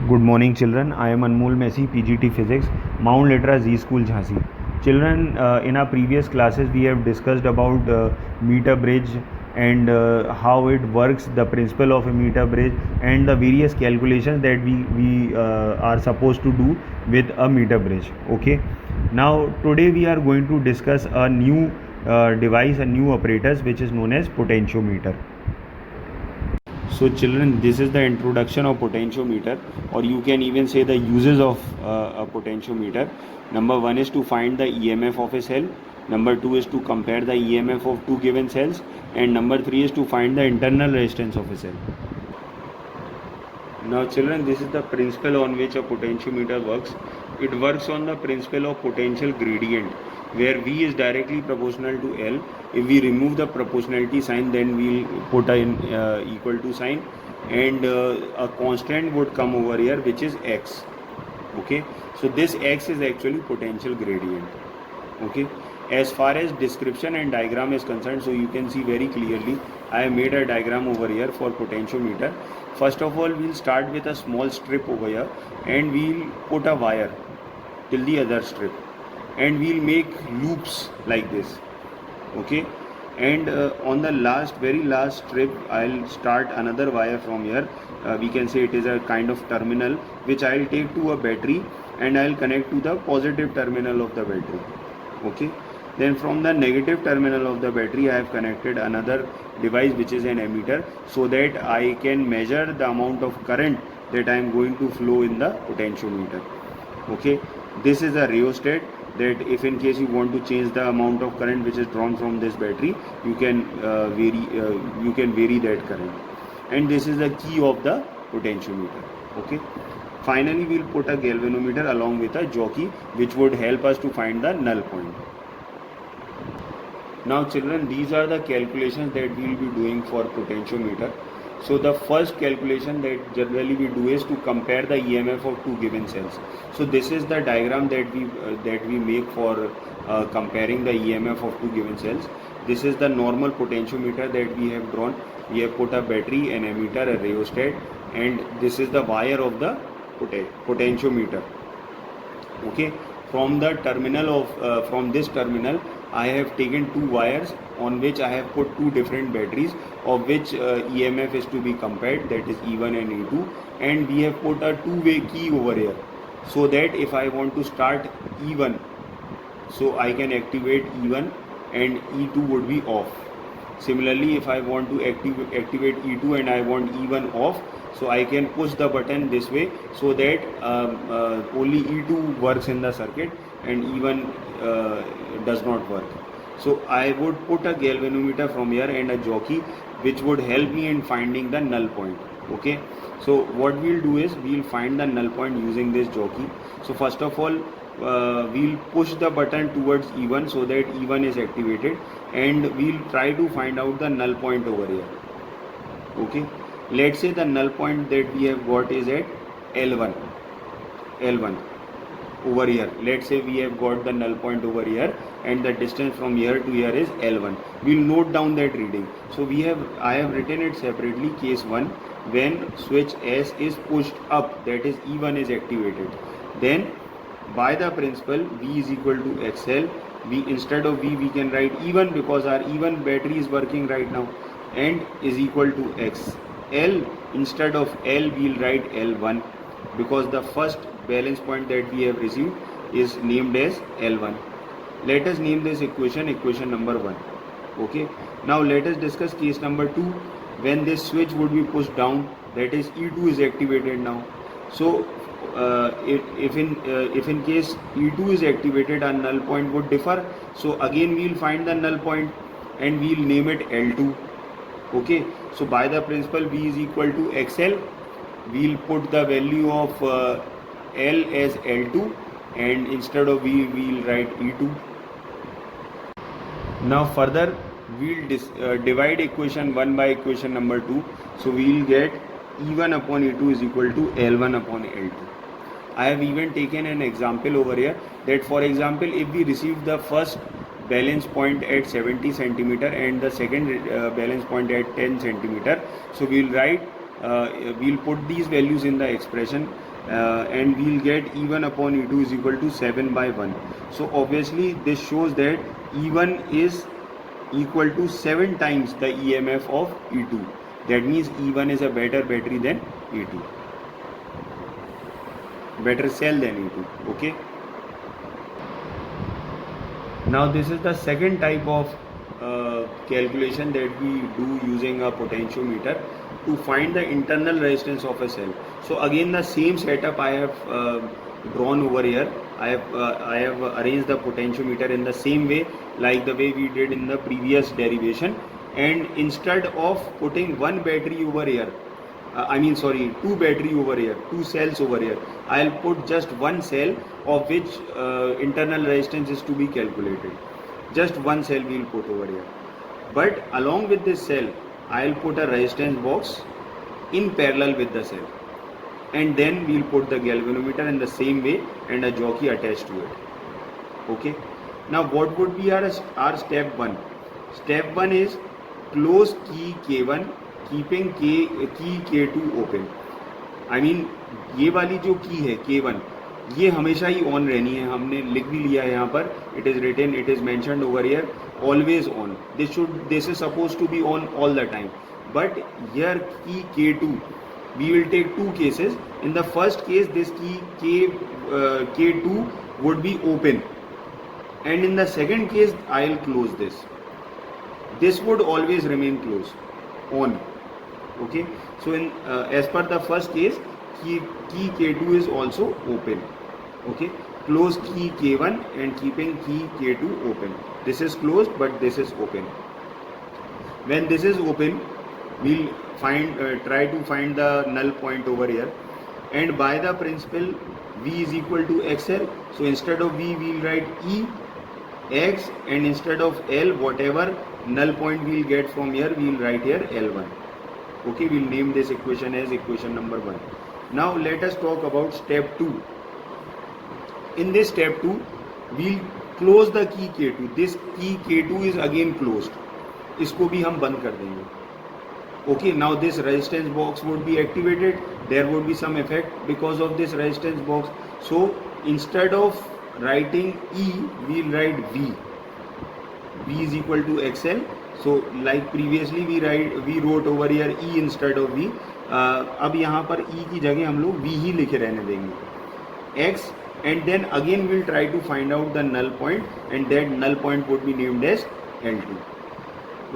Good morning, children. I am Anmol Messi, PGT Physics, Mount Litra Z School, Jhansi. Children, in our previous classes, we have discussed about meter bridge and how it works, the principle of a meter bridge, and the various calculations that we are supposed to do with a meter bridge. Okay. Now, today we are going to discuss a new device, a new apparatus, which is known as potentiometer. So children, this is the introduction of potentiometer, or you can even say the uses of a potentiometer. Number one is to find the EMF of a cell. Number two is to compare the EMF of two given cells. And number three is to find the internal resistance of a cell. Now children, this is the principle on which a potentiometer works. It works on the principle of potential gradient, where V is directly proportional to L. If we remove the proportionality sign, then we'll put an equal to sign, and a constant would come over here, which is X. Okay, so this X is actually potential gradient. Okay, as far as description and diagram is concerned, so you can see very clearly I have made a diagram over here for potentiometer. First of all, we'll start with a small strip over here, and we'll put a wire till the other strip, and we'll make loops like this. Okay, and on the very last strip, I'll start another wire from here. We can say it is a kind of terminal which I'll take to a battery, and I'll connect to the positive terminal of the battery. Okay, then from the negative terminal of the battery, I have connected another device which is an ammeter, so that I can measure the amount of current that I am going to flow in the potentiometer. Okay, this is a rheostat, that if in case you want to change the amount of current which is drawn from this battery, you can vary that current, and this is the key of the potentiometer. Okay, finally we'll put a galvanometer along with a jockey, which would help us to find the null point. Now children, these are the calculations that we will be doing for potentiometer. So the first calculation that generally we do is to compare the EMF of two given cells. So this is the diagram that we make for comparing the EMF of two given cells. This is the normal potentiometer that we have drawn. We have put a battery, an ammeter, a rheostat, and this is the wire of the potentiometer. Okay, from the terminal of from this terminal, I have taken two wires on which I have put two different batteries, of which EMF is to be compared, that is E1 and E2, and we have put a two-way key over here, so that if I want to start E1, so I can activate E1 and E2 would be off. Similarly, if I want to activate E2 and I want E1 off, so I can push the button this way, so that only E2 works in the circuit and E1 does not work. So I would put a galvanometer from here and a jockey, which would help me in finding the null point. Okay, so what we'll do is we'll find the null point using this jockey. So first of all, we'll push the button towards E1 so that E1 is activated, and we'll try to find out the null point over here. Okay, let's say the null point that we have got is at L1 over here. Let's say we have got the null point over here, and the distance from here to here is L1. We'll note down that reading. So I have written it separately. Case 1, when switch S is pushed up, that is E1 is activated, then by the principle V is equal to XL, instead of V we can write E1, because our E1 battery is working right now, and is equal to X. L, instead of L we'll write L1, because the first balance point that we have received is named as L1. Let us name this equation number 1. Okay, now let us discuss case number 2, when this switch would be pushed down, that is E2 is activated now. So if in case E2 is activated, our null point would differ. So again we will find the null point and we will name it L2. Okay, so by the principle V is equal to XL, we will put the value of L as L2, and instead of V we will write E2. Now further we will divide equation 1 by equation number 2. So we will get E1 upon E2 is equal to L1 upon L2. I have even taken an example over here, that for example, if we receive the first balance point at 70 centimeter and the second balance point at 10 centimeter, so we will write we'll put these values in the expression and we'll get E1 upon E2 is equal to 7 by 1. So obviously this shows that E1 is equal to 7 times the EMF of E2. That means E1 is a better battery than E2, better cell than E2. Okay. Now this is the second type of calculation that we do using a potentiometer to find the internal resistance of a cell. So again the same setup I have drawn over here. I have arranged the potentiometer in the same way like the way we did in the previous derivation, and instead of putting one battery over here, two battery over here, two cells over here, I'll put just one cell of which internal resistance is to be calculated. Just one cell we'll put over here. But along with this cell, I'll put a resistance box in parallel with the cell. And then we'll put the galvanometer in the same way and a jockey attached to it. Okay. Now what would be our step 1? Step 1 is close key K1 keeping key K2 open. ये वाली जो की है K1 ये हमेशा ही on रहनी है. हमने लिख भी लिया है यहाँ पर. It is written, it is mentioned over here, always on. This is supposed to be on all the time. But here key K2, we will take two cases. In the first case, this key K2 would be open, and in the second case, I'll close this. This would always remain closed, on. Okay. So in as per the first case, key K2 is also open. Okay. Close key K1 and keeping key K2 open. This is closed, but this is open. When this is open, we'll try to find the null point over here, and by the principle V is equal to XL. So instead of V, we'll write E X, and instead of L, whatever null point we'll get from here, we'll write here L1. Okay, we'll name this equation as equation number 1. Now let us talk about step 2. In this step 2, we'll close the key K2. This key K2 is again closed. इसको भी हम बंद कर देंगे. Okay, now this resistance box would be activated. There would be some effect because of this resistance box. So instead of writing E, we'll write V. V is equal to XL. So like previously we wrote over here E instead of V. अब यहाँ पर E की जगह हम लोग V ही लिखे रहने देंगे. X, and then again we'll try to find out the null point, and that null point would be named as L2.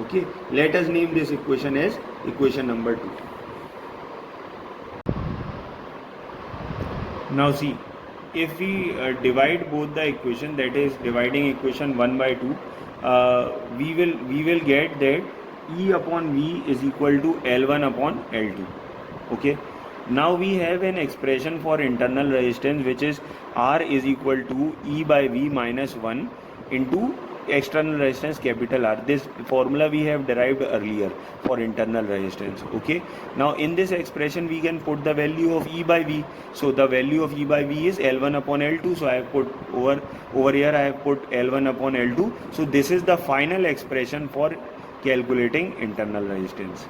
Okay, let us name this equation as equation number 2. Now see, if we divide both the equation, that is dividing equation 1 by 2, we will get that E upon V is equal to L1 upon L2. Okay. Now we have an expression for internal resistance which is R is equal to E by V minus 1 into external resistance capital R. This formula we have derived earlier for internal resistance. Okay. Now in this expression we can put the value of E by V. So the value of E by V is L1 upon L2. So I have put over here I have put L1 upon L2. So this is the final expression for calculating internal resistance.